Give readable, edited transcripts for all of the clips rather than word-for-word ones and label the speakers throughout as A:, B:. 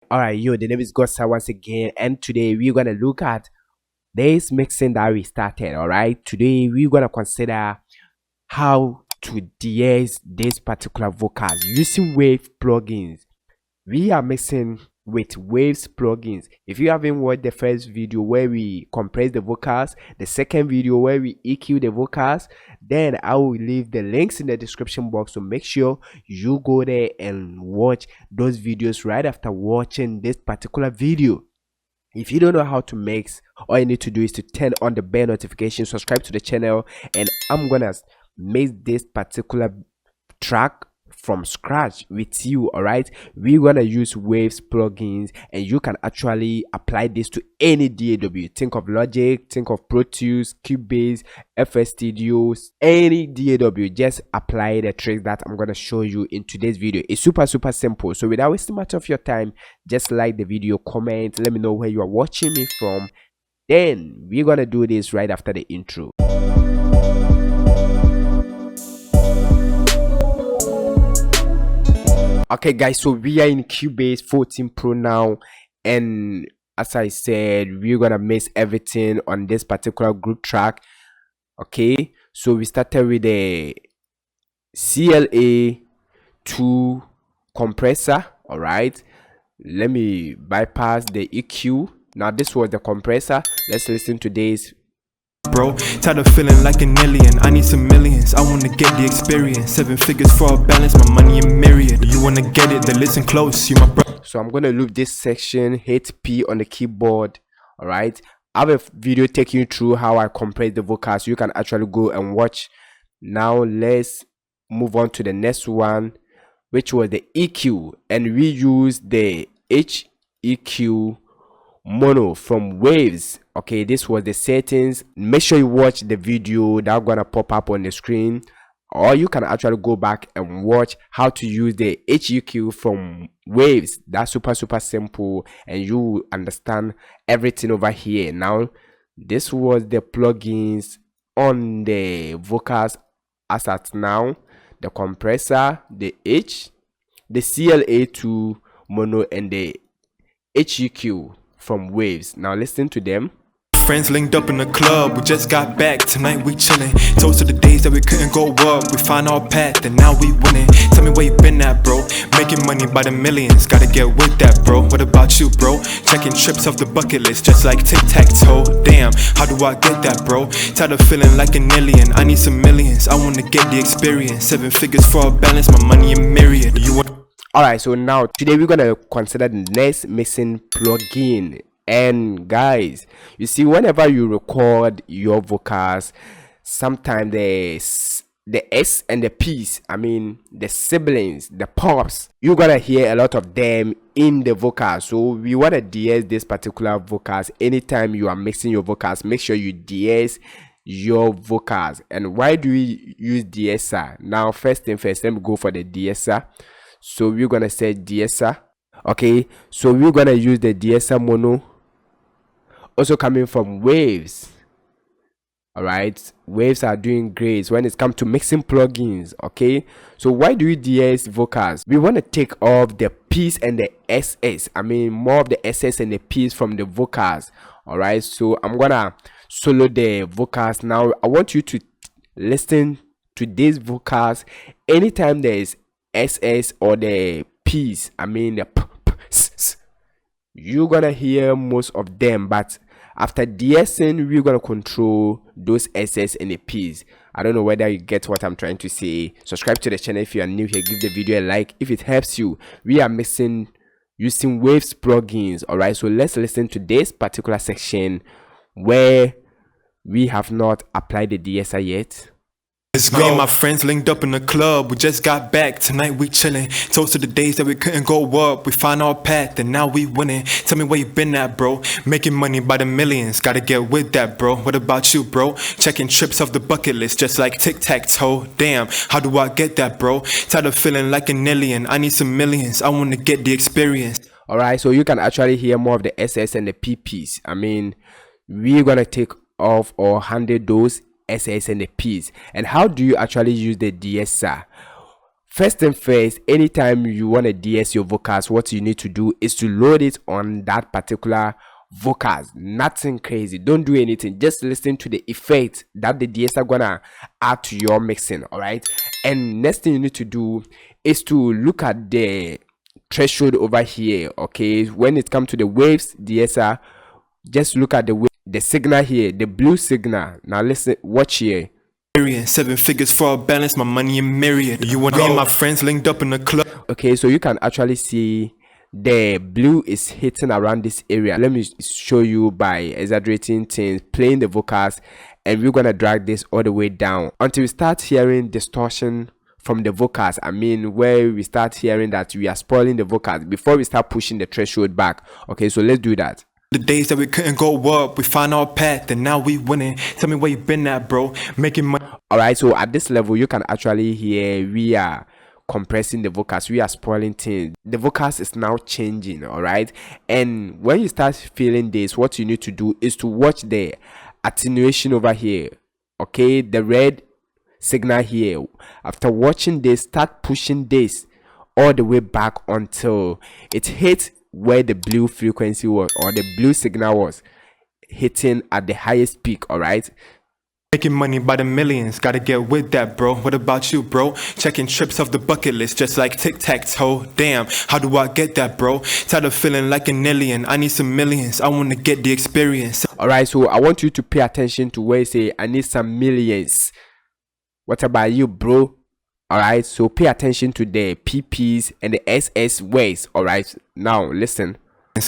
A: Alright, yo, the name is Gossa once again, and today we're gonna look at this mixing that we started. Alright, today we're gonna consider how to de-ess this particular vocals using Wave plugins. We are mixing with Waves plugins. If you haven't watched the first video where we compress the vocals, the second video where we EQ the vocals, then I will leave the links in the description box, so make sure you go there and watch those videos right after watching this particular video. If you don't know how to mix, all you need to do is to turn on the bell notification, subscribe to the channel, and I'm gonna make this particular track from scratch with you. All right, we're gonna use Waves plugins, and you can actually apply this to any DAW. Think of Logic, think of Pro Tools, Cubase, FS Studios, any DAW. Just apply the trick that I'm gonna show you in today's video. It's super simple. So without wasting much of your time, just like the video, comment, let me know where you are watching me from. Then we're gonna do this right after the intro. Okay guys, so we are in Cubase 14 Pro now, and as I said, we're gonna mix everything on this particular group track. Okay, so we started with the CLA2 compressor. All right, let me bypass the EQ. Now this was the compressor. Let's listen to this.
B: Bro, tired of feeling like an alien. I need some millions, I wanna get the experience. 7 figures for a balance, my money a myriad. You wanna get it, then listen close, you my bro.
A: So I'm gonna loop this section, hit P on the keyboard. All right, I have a video taking you through how I compress the vocals. You can actually go and watch. Now let's move on to the next one, which was the EQ, and we use the HEQ mono from Waves. Okay, this was the settings. Make sure you watch the video that's gonna pop up on the screen, or you can actually go back and watch how to use the HEQ from Waves. That's super simple, and you will understand everything over here. Now this was the plugins on the vocals as at now: the compressor, the CLA2 mono, and the HEQ from Waves. Now listen to them.
B: Friends linked up in the club, we just got back, tonight we chillin'. Toast to the days that we couldn't go up, we found our path and now we winning. Tell me where you been at, bro, making money by the millions, gotta get with that, bro. What about you, bro? Checking trips off the bucket list, just like tic-tac-toe. Damn, how do I get that, bro? Tired of feeling like an alien, I need some millions, I wanna get the experience. 7 figures for a balance, my money a myriad. You want...
A: Alright, so now today we're gonna consider the next mixing plugin. And guys, you see, whenever you record your vocals, sometimes the S and the P's, I mean the sibilance, the pops, you're gonna hear a lot of them in the vocals. So we want to de-ess this particular vocals. Anytime you are mixing your vocals, make sure you de-ess your vocals. And why do we use de-esser? Now first thing first, let me go for the de-esser. So we're gonna say de-esser. Okay, so we're gonna use the de-esser mono, also coming from Waves. All right, Waves are doing great when it comes to mixing plugins. Okay, so why do we de-ess vocals? We want to take off the P's and the SS, I mean more of the SS and the P's from the vocals. All right, so I'm gonna solo the vocals now. I want you to listen to these vocals. Anytime there is SS or the P's, I mean the you're gonna hear most of them, but after de-essing, we're gonna control those SS and the P's. I don't know whether you get what I'm trying to say. Subscribe to the channel if you are new here, give the video a like if it helps you. We are mixing using Waves plugins. All right, so let's listen to this particular section where we have not applied the de-esser yet.
B: It's me and my friends linked up in the club, we just got back, tonight we chillin'. Toast to the days that we couldn't go up, we found our path and now we winning. Tell me where you been at, bro, making money by the millions, gotta get with that, bro. What about you, bro? Checking trips off the bucket list, just like tic-tac-toe. Damn, how do I get that, bro? Tired of feeling like an alien, I need some millions, I wanna get the experience.
A: Alright, so you can actually hear more of the SS and the PPs. I mean, we're gonna take off or handle those SS and the P's. And how do you actually use the de-esser? First thing first, anytime you want to de-ess your vocals, what you need to do is to load it on that particular vocals. Nothing crazy, don't do anything, just listen to the effect that the de-esser gonna add to your mixing. All right, and next thing you need to do is to look at the threshold over here. Okay, when it comes to the Waves DeEsser, just look at the signal here, the blue signal. Now listen, watch here.
B: 7 figures for a balance, my money a myriad. You and me and my friends linked up in the club.
A: Okay, so you can actually see the blue is hitting around this area. Let me show you by exaggerating things, playing the vocals, and we're gonna drag this all the way down until we start hearing distortion from the vocals. I mean, where we start hearing that we are spoiling the vocals before we start pushing the threshold back. Okay, so let's do that.
B: The days that we couldn't go up, we found our path, and now we winning. Tell me where you been at, bro. Making money.
A: All right, so at this level, you can actually hear we are compressing the vocals, we are spoiling things. The vocals is now changing. All right, and when you start feeling this, what you need to do is to watch the attenuation over here. Okay, the red signal here. After watching this, start pushing this all the way back until it hits where the blue frequency was, or the blue signal was hitting at the highest peak. All right,
B: Making money by the millions, gotta get with that, bro. What about you, bro? Checking trips off the bucket list, just like tic-tac-toe. Damn, how do I get that, bro? Tired of feeling like an alien, I need some millions, I wanna get the experience.
A: Alright, so I want you to pay attention to where you say I need some millions. What about you, bro? Alright, so pay attention to the PPs and the SS words. Alright, now listen.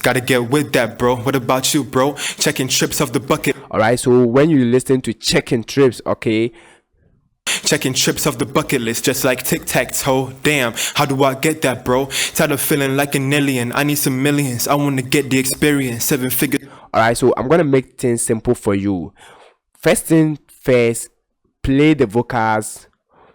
B: Gotta get with that, bro. What about you, bro? Checking trips off the bucket.
A: Alright, so when you listen to checking trips, okay,
B: checking trips off the bucket list, just like tic-tac-toe. Damn, how do I get that, bro? Tired of feeling like an alien, I need some millions, I wanna get the experience. 7 figures.
A: Alright, so I'm gonna make things simple for you. First thing first, play the vocals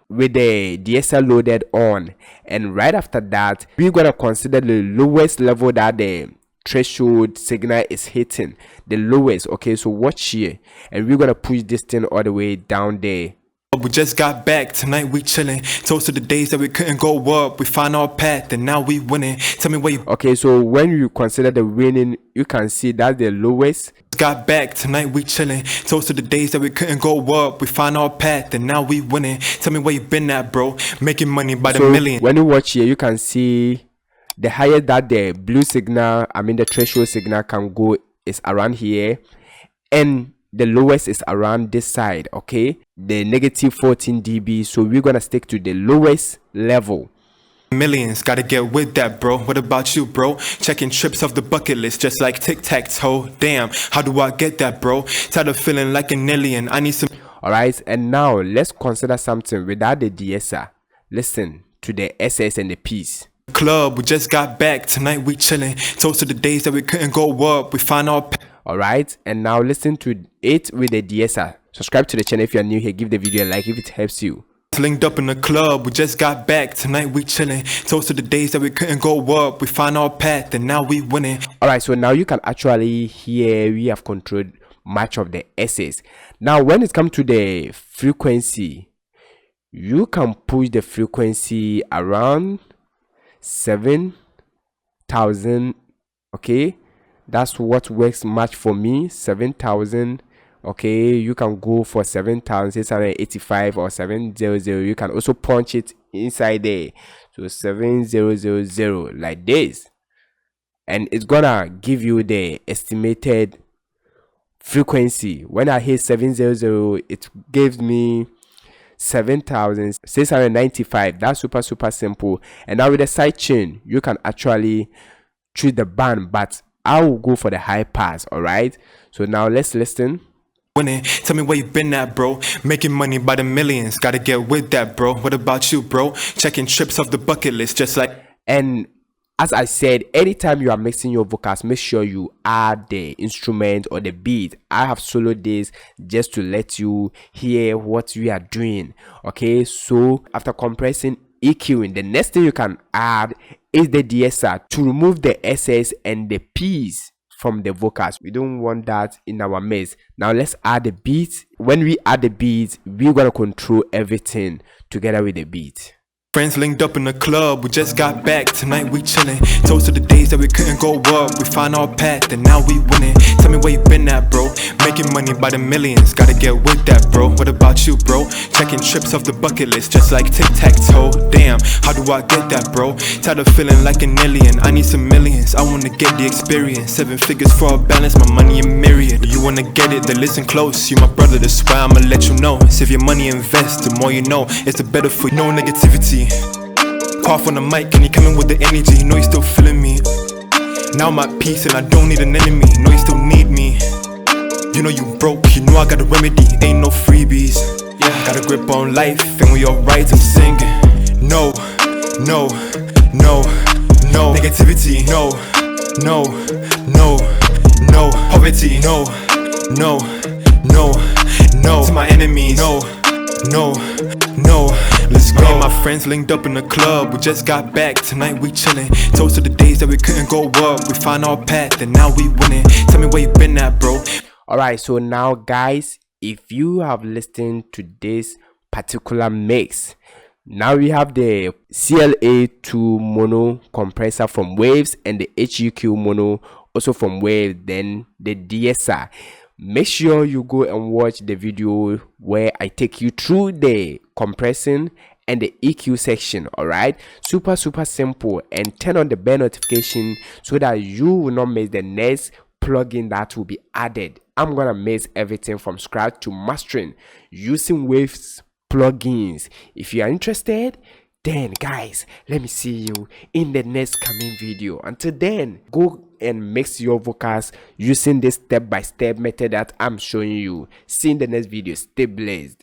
A: with the de-esser loaded on, and right after that we're gonna consider the lowest level that the threshold signal is hitting, the lowest. Okay, so watch here, and we're gonna push this thing all the way down there.
B: We just got back, tonight we chilling. Toast to the days that we couldn't go up, we found our path, and now we winning. Tell me where you.
A: Okay, so when you consider the winning, you can see that the lowest.
B: Got back, tonight we chilling. Toast to the days that we couldn't go up, we found our path, and now we winning. Tell me where you been at, bro. Making money by the million.
A: When you watch here, you can see the highest that the blue signal, I mean the threshold signal, can go is around here, and the lowest is around this side. Okay, the negative 14 dB. So we're gonna stick to the lowest level.
B: Millions, gotta get with that, bro. What about you, bro? Checking trips off the bucket list, just like tic-tac-toe. Damn, how do I get that, bro? Tired of feeling like an alien, I need some.
A: Alright, and now let's consider something without the de-esser. Listen to the SS and the P's.
B: Club, we just got back, tonight we chilling. Toast to the days that we couldn't go up, we found our.
A: Alright, and now listen to it with the de-esser. Subscribe to the channel if you are new here, give the video a like if it helps you.
B: Linked up in the club, we just got back, tonight we chilling. Toast to the days that we couldn't go up, we found our path, and now we winning.
A: Alright, so now you can actually hear we have controlled much of the S's. Now when it comes to the frequency, you can push the frequency around 7,000. Okay, that's what works much for me, 7,000. Okay, you can go for 7,685 or 700. You can also punch it inside there, so 7000 like this, and it's gonna give you the estimated frequency. When I hit 700, it gives me 7,695. That's super simple. And now with the side chain, you can actually choose the band, but I will go for the high pass. All right, so now let's listen.
B: Winning. Tell me where you been at, bro. Making money by the millions, gotta get with that, bro. What about you, bro? Checking trips off the bucket list, just like.
A: And as I said, anytime you are mixing your vocals, make sure you add the instrument or the beat. I have soloed this just to let you hear what we are doing. Okay, so after compressing, EQing, the next thing you can add is the de-esser to remove the SS and the P's from the vocals. We don't want that in our mix. Now let's add the beat. When we add the beat, we're gonna control everything together with the beat.
B: Friends linked up in the club, we just got back, tonight we chillin'. Toast to the days that we couldn't go up, we found our path and now we winning. Tell me where you been at, bro, making money by the millions, gotta get with that, bro. What about you, bro? Checking trips off the bucket list, just like tic-tac-toe. Damn, how do I get that, bro? Tired of feeling like an alien, I need some millions, I wanna get the experience. 7 figures for a balance, my money a myriad. You wanna get it, then listen close, you my brother, that's why I'ma let you know. Save your money, invest, the more you know, it's the better for you. No negativity. Cough on the mic, and he coming with the energy. Know you still feeling me. Now I'm at peace and I don't need an enemy. Know you still need me. You know you broke, you know I got a remedy. Ain't no freebies. Yeah, got a grip on life, and we alright. I'm singing. No, no, no, no negativity. No, no, no, no poverty. No, no, no, no to my enemies. No, no, no. Let's go. Me and my friends linked up in the club, we just got back, tonight we chillin'. Toast to the days that we couldn't go up, we found our path and now we winning. Tell me where you been at, bro.
A: Alright, so now guys, if you have listened to this particular mix, now we have the CLA2 mono compressor from Waves and the HEQ mono also from Waves, then the De-esser. Make sure you go and watch the video where I take you through the compressing and the EQ section. Alright, super simple, and turn on the bell notification so that you will not miss the next plugin that will be added. I'm gonna mix everything from scratch to mastering using Waves plugins. If you are interested, then guys, let me see you in the next coming video. Until then, go and mix your vocals using this step-by-step method that I'm showing you. See you in the next video. Stay blessed.